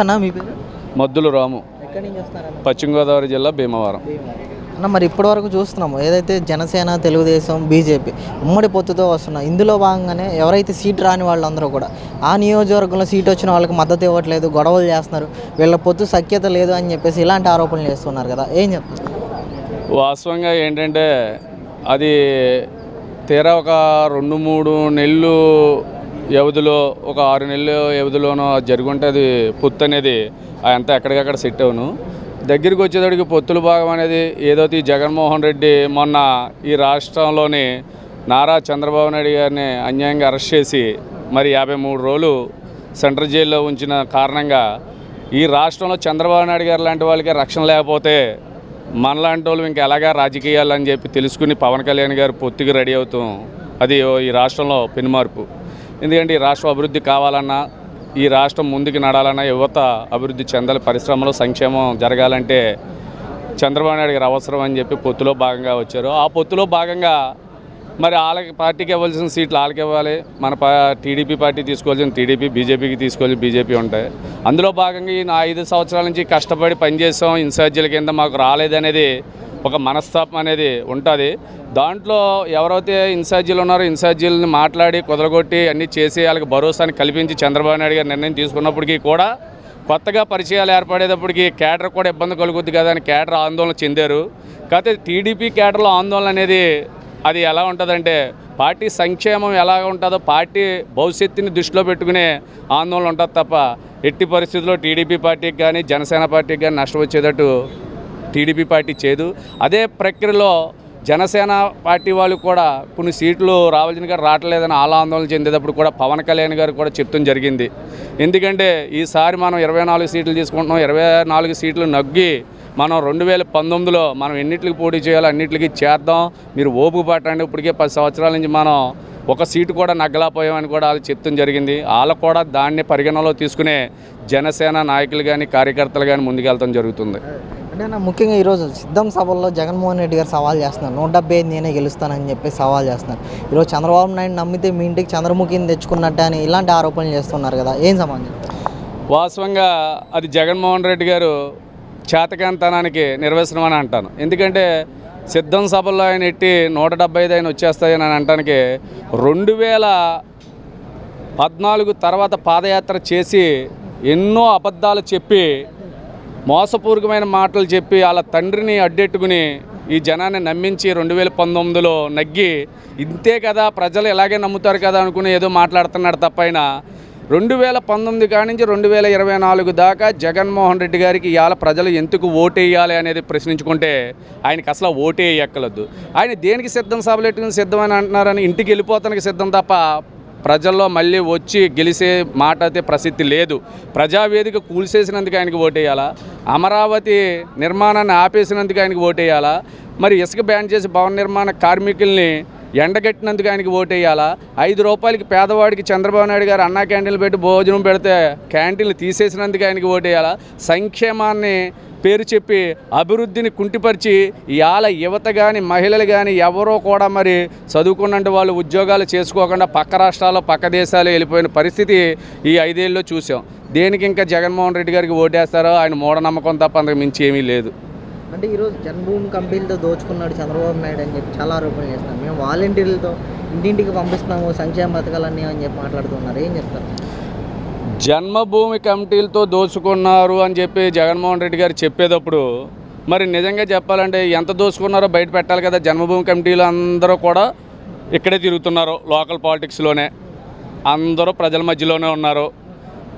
అన్న మీ పేరు? మద్దుల రాము, ఎక్కడి నుంచి వస్తారన్న? పశ్చిమ గోదావరి జిల్లా భీమవరం. అన్న మరి ఇప్పటి వరకు చూస్తున్నాము ఏదైతే జనసేన, తెలుగుదేశం, బీజేపీ ఉమ్మడి పొత్తుతో వస్తున్నాయి. ఇందులో భాగంగానే ఎవరైతే సీట్ రాని వాళ్ళందరూ కూడా ఆ నియోజకవర్గంలో సీట్ వచ్చిన వాళ్ళకి మద్దతు ఇవ్వట్లేదు, గొడవలు చేస్తున్నారు, వీళ్ళ పొత్తు సఖ్యత లేదు అని చెప్పేసి ఇలాంటి ఆరోపణలు చేస్తున్నారు కదా, ఏం చెప్తారు? వాస్తవంగా ఏంటంటే అది తీరా ఒక 2-3 నెలలు వ్యవధిలో, ఒక 6 నెలల వ్యవధిలోనో జరుగుంటే అది పొత్తు అనేది అంతా ఎక్కడికక్కడ సెట్ అవును. దగ్గరికి వచ్చేటప్పటికి పొత్తుల భాగం అనేది ఏదైతే ఈ జగన్మోహన్ రెడ్డి మొన్న ఈ రాష్ట్రంలోని నారా చంద్రబాబు నాయుడు గారిని అన్యాయంగా అరెస్ట్ చేసి మరి 53 రోజులు సెంట్రల్ జైల్లో ఉంచిన కారణంగా ఈ రాష్ట్రంలో చంద్రబాబు నాయుడు గారు లాంటి వాళ్ళకి రక్షణ లేకపోతే మనలాంటి వాళ్ళు ఇంకా ఎలాగా రాజకీయాలని చెప్పి తెలుసుకుని పవన్ కళ్యాణ్ గారు పొత్తుకి రెడీ అవుతాం. అది ఈ రాష్ట్రంలో పెనుమార్పు. ఎందుకంటే ఈ రాష్ట్రం అభివృద్ధి కావాలన్నా, ఈ రాష్ట్రం ముందుకు నడాలన్నా, యువత అభివృద్ధి చెందాలి, పరిశ్రమలో సంక్షేమం జరగాలంటే చంద్రబాబు నాయుడు గారు అవసరం అని చెప్పి పొత్తులో భాగంగా వచ్చారు. ఆ పొత్తులో భాగంగా మరి వాళ్ళకి పార్టీకి ఇవ్వాల్సిన సీట్లు వాళ్ళకి ఇవ్వాలి, మన టీడీపీ పార్టీ తీసుకోవాల్సిన టీడీపీ, బీజేపీకి తీసుకోవాల్సిన బీజేపీ ఉంటాయి. అందులో భాగంగా ఈ 5 సంవత్సరాల నుంచి కష్టపడి పనిచేసాం, ఇన్ఛార్జీల కింద మాకు రాలేదనేది ఒక మనస్తాపం అనేది ఉంటుంది. దాంట్లో ఎవరైతే ఇన్ఛార్జీలు ఉన్నారో ఇన్ఛార్జీలని మాట్లాడి కుదరగొట్టి అన్నీ చేసి వాళ్ళకి భరోసాని కల్పించి చంద్రబాబు నాయుడు గారు నిర్ణయం తీసుకున్నప్పటికీ కూడా కొత్తగా పరిచయాలు ఏర్పడేటప్పటికి కేడర్ కూడా ఇబ్బంది కలుగుద్ది కదా అని కేడర్ ఆందోళన చెందారు. కాకపోతే టీడీపీ కేడర్లో ఆందోళన అనేది అది ఎలా ఉంటుందంటే పార్టీ సంక్షేమం ఎలా ఉంటుందో పార్టీ భవిష్యత్తుని దృష్టిలో పెట్టుకునే ఆందోళన ఉంటుంది తప్ప ఎట్టి పరిస్థితుల్లో టీడీపీ పార్టీకి కానీ జనసేన పార్టీకి కానీ నష్టం వచ్చేటట్టు టీడీపీ పార్టీ చేయదు. అదే ప్రక్రియలో జనసేన పార్టీ వాళ్ళు కూడా కొన్ని సీట్లు రావాల్సిన రావట్లేదని ఆలా ఆందోళన చెందేటప్పుడు కూడా పవన్ కళ్యాణ్ గారు కూడా చెప్తాం జరిగింది. ఎందుకంటే ఈసారి మనం 24 సీట్లు తీసుకుంటున్నాం, 24 సీట్లు నగ్గి మనం 2019లో మనం ఎన్నిటికి పోటీ చేయాలో అన్నింటికి చేద్దాం, మీరు ఓపిక పట్టండి, ఇప్పటికే 10 సంవత్సరాల నుంచి మనం ఒక సీటు కూడా నగ్గలాపోయామని కూడా వాళ్ళు చెప్తాం జరిగింది. వాళ్ళు కూడా దాన్ని పరిగణనలో తీసుకునే జనసేన నాయకులు కానీ కార్యకర్తలు కానీ ముందుకెళ్తాం జరుగుతుంది. అంటే నా ముఖ్యంగా ఈరోజు సిద్ధం సభల్లో జగన్మోహన్ రెడ్డి గారు సవాల్ చేస్తున్నారు, 175 నేనే గెలుస్తానని చెప్పి సవాల్ చేస్తున్నారు. ఈరోజు చంద్రబాబు నాయుడు నమ్మితే మీ ఇంటికి చంద్రముఖిని తెచ్చుకున్నట్టు అని ఇలాంటి ఆరోపణలు చేస్తున్నారు కదా, ఏం సమాధానం? వాస్తవంగా అది జగన్మోహన్ రెడ్డి గారు చేతకాంతనానికి నిర్వచనం అని అంటాను. ఎందుకంటే సిద్ధం సభల్లో ఆయన ఎట్టి 175 ఆయన వచ్చేస్తాయని అని అంటానికి 2014 తర్వాత పాదయాత్ర చేసి ఎన్నో అబద్ధాలు చెప్పి మోసపూరితమైన మాటలు చెప్పి వాళ్ళ తండ్రిని అడ్డెట్టుకుని ఈ జనాన్ని నమ్మించి 2019లో నగ్గి ఇంతే కదా ప్రజలు ఎలాగే నమ్ముతారు కదా అనుకుని ఏదో మాట్లాడుతున్నాడు తప్పైన 2019 కాడి నుంచి 2024 దాకా జగన్మోహన్ రెడ్డి గారికి ఇవాళ ప్రజలు ఎందుకు ఓటేయాలి అనేది ప్రశ్నించుకుంటే ఆయనకి అసలు ఓటే ఎక్కలొద్దు. ఆయన దేనికి సిద్ధం సభలెట్టుకుని సిద్ధమని అంటున్నారని ఇంటికి వెళ్ళిపోతానికి సిద్ధం తప్ప ప్రజల్లో మళ్ళీ వచ్చి గెలిసే మాట అయితే ప్రసిద్ధి లేదు. ప్రజావేదిక కూల్చేసినందుకు ఆయనకి ఓటేయాలా, అమరావతి నిర్మాణాన్ని ఆపేసినందుకు ఆయనకి ఓటేయాలా, మరి ఇసుక బ్యాన్ చేసి భవన నిర్మాణ కార్మికుల్ని ఎండగట్టినందుకు ఆయనకి ఓటేయాలా, 5 రూపాయలకి పేదవాడికి చంద్రబాబు నాయుడు గారు అన్నా క్యాంటీన్లు పెట్టి భోజనం పెడితే క్యాంటీన్లు తీసేసినందుకు ఆయనకి ఓటేయాలా, సంక్షేమాన్ని పేరు చెప్పి అభివృద్ధిని కుంటిపరిచి ఇవాళ యువత కానీ మహిళలు కానీ ఎవరో కూడా మరి చదువుకున్నట్టు వాళ్ళు ఉద్యోగాలు చేసుకోకుండా పక్క రాష్ట్రాల్లో పక్క దేశాలు వెళ్ళిపోయిన పరిస్థితి ఈ 5 ఏళ్ళలో చూసాం. దేనికి ఇంకా జగన్మోహన్ రెడ్డి గారికి ఓటేస్తారో ఆయన మూఢనమ్మకం తప్ప అంతకు మించి ఏమీ లేదు. అంటే ఈరోజు జన్మభూమి కంపెనీలతో దోచుకున్నాడు చంద్రబాబు నాయుడు అని చెప్పి చాలా ఆరోపణలు చేస్తున్నాం. మేము వాలంటీర్లతో ఇంటింటికి పంపిస్తున్నాము సంక్షేమ పథకాలన్నీ అని చెప్పి మాట్లాడుతున్నారు, ఏం చెప్తారు? జన్మభూమి కమిటీలతో దోచుకున్నారు అని చెప్పి జగన్మోహన్ రెడ్డి గారు చెప్పేటప్పుడు మరి నిజంగా చెప్పాలంటే ఎంత దోచుకున్నారో బయట పెట్టాలి కదా. జన్మభూమి కమిటీలు అందరూ కూడా ఇక్కడే తిరుగుతున్నారు, లోకల్ పాలిటిక్స్లోనే అందరూ ప్రజల మధ్యలోనే ఉన్నారు.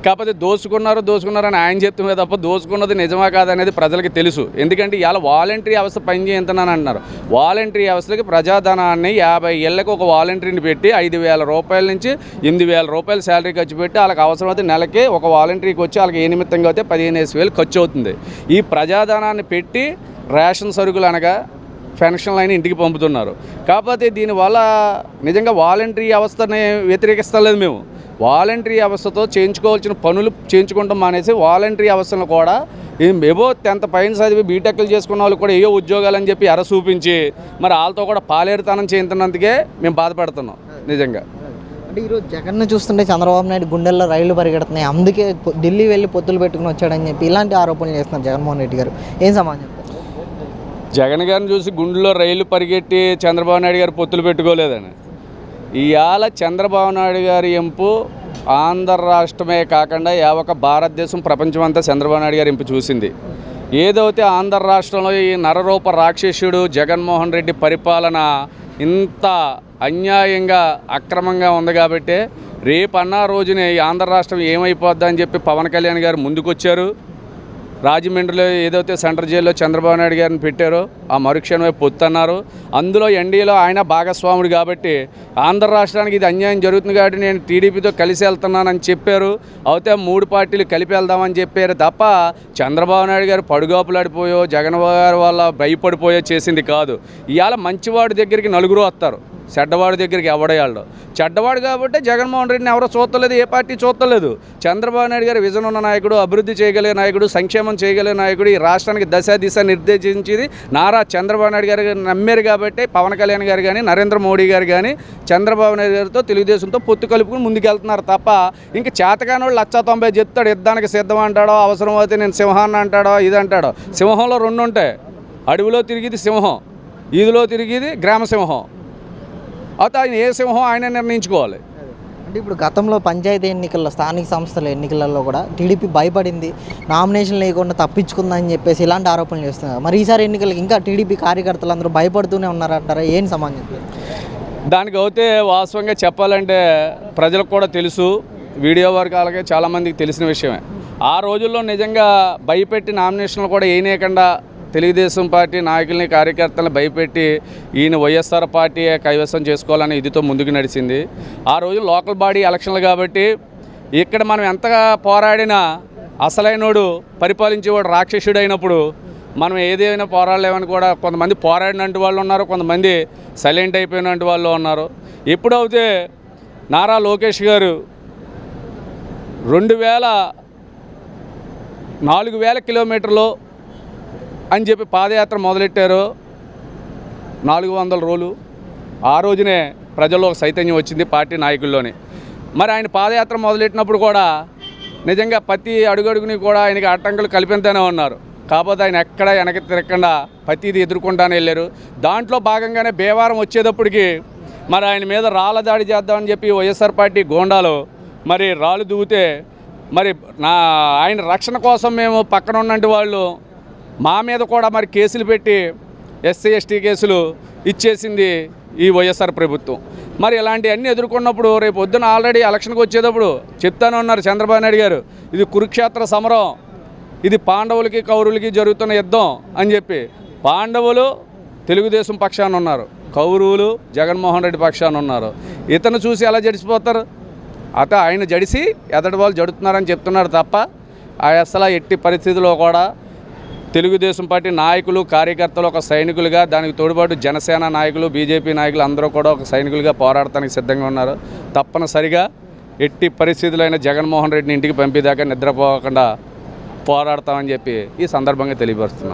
కాకపోతే దోచుకున్నారని ఆయన చెప్తుమే తప్ప దోచుకున్నది నిజమా కాదనేది ప్రజలకి తెలుసు. ఎందుకంటే ఇవాళ వాలంటరీ వ్యవస్థ పనిచేయంతనని అంటున్నారు. వాలంటరీ వ్యవస్థకి ప్రజాధనాన్ని 50 ఏళ్ళకి ఒక వాలంటరీని పెట్టి 5,000 రూపాయల నుంచి 8,000 రూపాయల శాలరీ ఖర్చు పెట్టి వాళ్ళకి అవసరమైతే నెలకి ఒక వాలంటరీకి వచ్చి వాళ్ళకి ఏ నిమిత్తంగా అయితే 15,000 ఖర్చు అవుతుంది. ఈ ప్రజాధనాన్ని పెట్టి రేషన్ సరుకులు అనగా పెన్షన్లు అయినా ఇంటికి పంపుతున్నారు. కాకపోతే దీనివల్ల నిజంగా వాలంటరీ వ్యవస్థని వ్యతిరేకిస్తలేదు మేము. వాలంటరీ వ్యవస్థతో చేయించుకోవాల్సిన పనులు చేయించుకుంటాం మానేసి వాలంటరీ వ్యవస్థను కూడా ఏవో 10th పైన చదివి బీటెక్లు చేసుకున్న వాళ్ళు కూడా ఏవో ఉద్యోగాలని చెప్పి ఎర చూపించి మరి వాళ్ళతో కూడా పాలేరుతనం చేయించినందుకే మేము బాధపడుతున్నాం నిజంగా. అంటే ఈరోజు జగన్ను చూస్తుంటే చంద్రబాబు నాయుడు గుండెల్లో రైళ్లు పరిగెడుతున్నాయి, అందుకే ఢిల్లీ వెళ్ళి పొత్తులు పెట్టుకుని వచ్చాడని చెప్పి ఇలాంటి ఆరోపణలు చేస్తున్నారు జగన్మోహన్ రెడ్డి గారు. ఏం సమాధానం చెప్తారు? జగన్ గారిని చూసి గుండెల్లో రైలు పరిగెట్టి చంద్రబాబు నాయుడు గారు పొత్తులు పెట్టుకోలేదని. ఇవాళ చంద్రబాబు నాయుడు గారి ఎంపు ఆంధ్ర రాష్ట్రమే కాకుండా యావక భారతదేశం ప్రపంచమంతా చంద్రబాబు నాయుడు గారి ఎంపు చూసింది. ఏదైతే ఆంధ్ర రాష్ట్రంలో ఈ నరరూప రాక్షసుడు జగన్మోహన్ రెడ్డి పరిపాలన ఇంత అన్యాయంగా అక్రమంగా ఉంది కాబట్టి రేపన్నా రోజునే ఈ ఆంధ్ర రాష్ట్రం ఏమైపోద్దా అని చెప్పి పవన్ కళ్యాణ్ గారు ముందుకొచ్చారు. రాజమండ్రిలో ఏదైతే సెంట్రల్ జైల్లో చంద్రబాబు నాయుడు గారిని పెట్టారో ఆ మరుక్షణమే పొత్తన్నారు. అందులో ఎన్డీఏలో ఆయన భాగస్వాముడు కాబట్టి ఆంధ్ర రాష్ట్రానికి ఇది అన్యాయం జరుగుతుంది కాబట్టి నేను టీడీపీతో కలిసి వెళ్తున్నానని చెప్పారు. అయితే 3 పార్టీలు కలిపి వెళ్దామని చెప్పారు తప్ప చంద్రబాబు నాయుడు గారు పడుగాపులాడిపోయో జగన్ గారు వల్ల భయపడిపోయో చేసింది కాదు. ఇవాళ మంచివాడి దగ్గరికి నలుగురు వస్తారు, చెడ్డవాడి దగ్గరికి ఎవడేయాళ్ళు. చెడ్డవాడు కాబట్టి జగన్మోహన్ రెడ్డిని ఎవరో చూస్తలేదు, ఏ పార్టీ చూస్తలేదు. చంద్రబాబు నాయుడు గారు విజన్ ఉన్న నాయకుడు, అభివృద్ధి చేయగలిగే నాయకుడు, సంక్షేమం చేయగలిగే నాయకుడు, ఈ రాష్ట్రానికి దిశ నిర్దేశించేది నారా చంద్రబాబు నాయుడు గారు నమ్మారు కాబట్టి పవన్ కళ్యాణ్ గారు కానీ నరేంద్ర మోడీ గారు కానీ చంద్రబాబు నాయుడు గారితో తెలుగుదేశంతో పొత్తు కలుపుకుని ముందుకెళ్తున్నారు తప్ప ఇంకా చేతకాని వాళ్ళు 190 చెప్తాడు, యుద్ధానికి సిద్ధం అంటాడో, అవసరం అయితే నేను సింహాన్ని అంటాడో, ఇది అంటాడో. సింహంలో 2 ఉంటాయి, అడవిలో తిరిగిది సింహం, ఈదులో తిరిగిది గ్రామ సింహం. అయితే ఆయన ఏ సింహం ఆయన నిర్ణయించుకోవాలి. అంటే ఇప్పుడు గతంలో పంచాయతీ ఎన్నికల్లో స్థానిక సంస్థల ఎన్నికలలో కూడా టీడీపీ భయపడింది, నామినేషన్ లేకుండా తప్పించుకుందని చెప్పేసి ఇలాంటి ఆరోపణలు చేస్తున్నారు. మరి ఈసారి ఎన్నికలకు ఇంకా టీడీపీ కార్యకర్తలు అందరూ భయపడుతూనే ఉన్నారంటారా? ఏం సమాధానం? దానికి అయితే వాస్తవంగా చెప్పాలంటే ప్రజలకు కూడా తెలుసు, వీడియో వర్గాలకే చాలామందికి తెలిసిన విషయమే. ఆ రోజుల్లో నిజంగా భయపెట్టి నామినేషన్లు కూడా వేయనీయకుండా తెలుగుదేశం పార్టీ నాయకుల్ని కార్యకర్తలను భయపెట్టి ఈయన వైఎస్ఆర్ పార్టీ కైవసం చేసుకోవాలని ఇదితో ముందుకు నడిచింది. ఆ రోజు లోకల్ బాడీ ఎలక్షన్లు కాబట్టి ఇక్కడ మనం ఎంతగా పోరాడినా అసలైనోడు పరిపాలించేవాడు రాక్షసుడు అయినప్పుడు మనం ఏదైనా పోరాడలేమని కూడా కొంతమంది పోరాడినట్టు వాళ్ళు ఉన్నారు, కొంతమంది సైలెంట్ అయిపోయినట్టు వాళ్ళు ఉన్నారు. ఎప్పుడైతే నారా లోకేష్ గారు 4,000 కిలోమీటర్లు అని చెప్పి పాదయాత్ర మొదలెట్టారు, 400 రోజులు. ఆ రోజునే ప్రజల్లో ఒక చైతన్యం వచ్చింది పార్టీ నాయకుల్లోని. మరి ఆయన పాదయాత్ర మొదలెట్టినప్పుడు కూడా నిజంగా ప్రతి అడుగడుగుని కూడా ఆయనకి ఆటంకాలు కల్పిస్తూనే ఉన్నారు. కాకపోతే ఆయన ఎక్కడ వెనక్కి తిరగకుండా ప్రతిది ఎదుర్కొంటానే వెళ్ళారు. దాంట్లో భాగంగానే బేవారం వచ్చేటప్పటికి మరి ఆయన మీద రాళ్ళ దాడి చేద్దామని చెప్పి వైఎస్ఆర్ పార్టీ గోండాలు మరి రాళ్ళు దూగితే మరి ఆయన రక్షణ కోసం మేము పక్కన ఉన్నంటి వాళ్ళు మా మీద కూడా మరి కేసులు పెట్టి ఎస్సీ ఎస్టీ కేసులు ఇచ్చేసింది ఈ వైఎస్ఆర్ ప్రభుత్వం. మరి ఇలాంటివన్నీ ఎదుర్కొన్నప్పుడు రేపు పొద్దున ఆల్రెడీ ఎలక్షన్కి వచ్చేటప్పుడు చెప్తానే ఉన్నారు చంద్రబాబు నాయుడు గారు, ఇది కురుక్షేత్ర సమరం, ఇది పాండవులకి కౌరవులకి జరుగుతున్న యుద్ధం అని చెప్పి. పాండవులు తెలుగుదేశం పక్షాన ఉన్నారు, కౌరవులు జగన్మోహన్ రెడ్డి పక్షాన ఉన్నారు. ఇతను చూసి ఎలా జడిసిపోతారు? ఆయన జడిసి ఎదటి వాళ్ళు జడుతున్నారని చెప్తున్నారు తప్ప అసలు ఎట్టి పరిస్థితుల్లో కూడా తెలుగుదేశం పార్టీ నాయకులు కార్యకర్తలు ఒక సైనికులుగా, దానికి తోడుపాటు జనసేన నాయకులు బీజేపీ నాయకులు అందరూ కూడా ఒక సైనికులుగా పోరాడటానికి సిద్ధంగా ఉన్నారు. తప్పనిసరిగా ఎట్టి పరిస్థితులైన జగన్మోహన్ రెడ్డిని ఇంటికి పంపేదాకా నిద్రపోకుండా పోరాడతామని చెప్పి ఈ సందర్భంగా తెలియపరుస్తున్నాం.